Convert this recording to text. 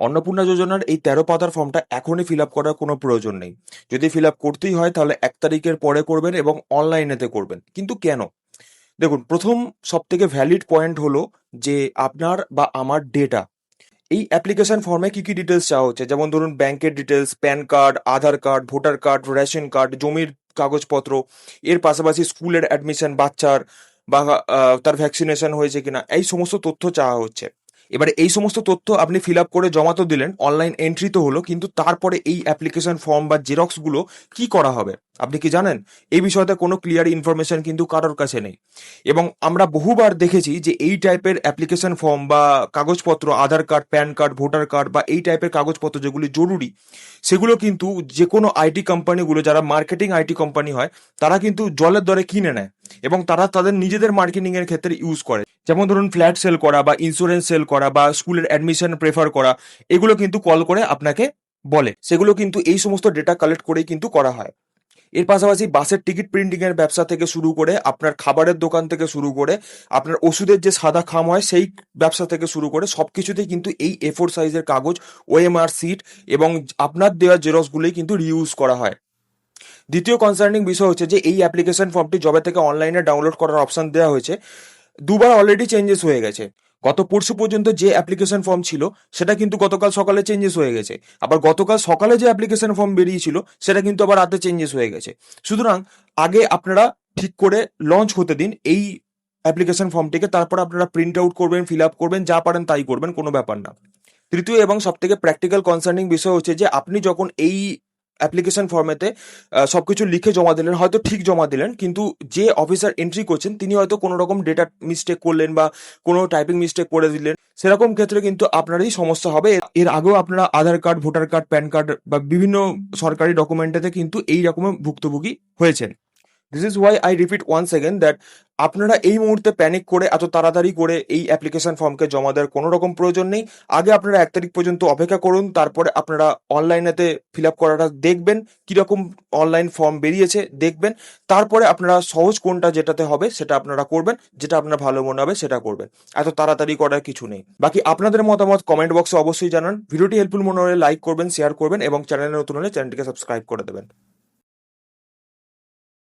অন্নপূর্ণা যোজনার এই 13 পাতার ফর্মটা এখনই ফিল আপ করার কোনো প্রয়োজন নেই। যদি ফিল আপ করতেই হয় তাহলে 1 তারিখের পরে করবেন এবং অনলাইনেতে করবেন। কিন্তু কেন? দেখুন, প্রথম সবথেকে ভ্যালিড পয়েন্ট হলো যে আপনার বা আমার ডেটা। এই অ্যাপ্লিকেশন ফর্মে কি কি ডিটেলস চাওয়া হচ্ছে, যেমন ধরুন ব্যাংকের details, PAN card, Aadhaar card, voter card, ration card, জমির কাগজপত্র, এর পাশাপাশি স্কুলের অ্যাডমিশন বাচ্চার, বা তার ভ্যাকসিনেশন হয়েছে কিনা, এই সমস্ত তথ্য চাওয়া হচ্ছে। এবারে এই সমস্ত তথ্য আপনি ফিল আপ করে জমা তো দিলেন, অনলাইন এন্ট্রি তো হলো, কিন্তু তারপরে এই অ্যাপ্লিকেশন ফর্ম বা জেরক্সগুলো কি করা হবে আপনি কি জানেন? এই বিষয়তে কোনো ক্লিয়ার ইনফরমেশন কিন্তু কারোর কাছে নেই। এবং আমরা বহুবার দেখেছি যে এই টাইপের অ্যাপ্লিকেশন ফর্ম বা কাগজপত্র, Aadhaar card, PAN card, voter card বা এই টাইপের কাগজপত্র যেগুলি জরুরি, সেগুলো কিন্তু যে কোনো আইটি কোম্পানিগুলো, যারা মার্কেটিং আইটি কোম্পানি হয়, তারা কিন্তু জলের দরে কিনে নেয় এবং তারা তাদের নিজেদের মার্কেটিং এর ক্ষেত্রে ইউজ করে। যেমন ধরুন ফ্ল্যাট সেল করা বা ইন্স্যুরেন্স সেল করা বা স্কুলের অ্যাডমিশন প্রেফার করা, এগুলো কিন্তু কল করে আপনাকে বলে, সেগুলো কিন্তু এই সমস্ত ডেটা কালেক্ট করেই কিন্তু করা হয়। এর পাশাপাশি বাসের টিকিট প্রিন্টিং এর ব্যবসা থেকে শুরু করে, আপনার খাবারের দোকান থেকে শুরু করে, আপনার ওষুধের যে সাদা খাম হয় সেই ব্যবসা থেকে শুরু করে সবকিছুতেই কিন্তু এই A4 সাইজের কাগজ, ওএমআর সিট এবং আপনার দেওয়া জেরক্সগুলোই কিন্তু রিইউজ করা হয়। দ্বিতীয় কনসার্নিং বিষয় হচ্ছে যে এই অ্যাপ্লিকেশন ফর্মটি যবে থেকে অনলাইনে ডাউনলোড করার অপশন দেওয়া হয়েছে, দুবার অলরেডি চেঞ্জেস হয়ে গেছে। গত পরশু পর্যন্ত যে অ্যাপ্লিকেশন ফর্ম ছিল সেটা কিন্তু গতকাল সকালে চেঞ্জেস হয়ে গেছে। আবার গতকাল সকালে যে অ্যাপ্লিকেশন ফর্ম বেরিয়েছিল সেটা কিন্তু আবার রাতে চেঞ্জেস হয়ে গেছে। সুতরাং আগে আপনারা ঠিক করে লঞ্চ হতে দিন এই অ্যাপ্লিকেশন ফর্মটিকে, তারপর আপনারা প্রিন্ট আউট করবেন, ফিল আপ করবেন, যা পারেন তাই করবেন, কোনো ব্যাপার না। তৃতীয় এবং সবথেকে প্র্যাকটিক্যাল কনসার্নিং বিষয় হচ্ছে যে আপনি যখন এই অ্যাপ্লিকেশন ফর্মেতে সবকিছু লিখে জমা দিলেন, হয়তো ঠিক জমা দিলেন, কিন্তু যে অফিসার এন্ট্রি করছেন তিনি হয়তো কোনো রকম ডেটা মিস্টেক করলেন বা কোনো টাইপিং মিস্টেক করে দিলেন, সেরকম ক্ষেত্রে কিন্তু আপনারই সমস্যা হবে। এর আগেও আপনারা Aadhaar card, voter card, PAN card বা বিভিন্ন সরকারি ডকুমেন্টেতে কিন্তু এই রকমের ভুক্তভোগী হয়েছেন। This is why I repeat once again that আপনারা এই মুহূর্তে প্যানিক করে এত তাড়াতাড়ি করে এই অ্যাপ্লিকেশন ফর্মকে জমা দেওয়ার কোনো রকম প্রয়োজন নেই। আগে আপনারা 1 তারিখ পর্যন্ত অপেক্ষা করুন, তারপরে আপনারা অনলাইনেতে ফিল আপ করাটা দেখবেন, কীরকম অনলাইন ফর্ম বেরিয়েছে দেখবেন, তারপরে আপনারা সহজ কোনটা যেটাতে হবে সেটা আপনারা করবেন, যেটা আপনার ভালো মনে হবে সেটা করবেন। এত তাড়াতাড়ি করার কিছু নেই। বাকি আপনাদের মতামত কমেন্ট বক্সে অবশ্যই জানান। ভিডিওটি হেল্পফুল মনে হলে লাইক করবেন, শেয়ার করবেন এবং চ্যানেলে নতুন হলে চ্যানেলটিকে সাবস্ক্রাইব করে দেবেন।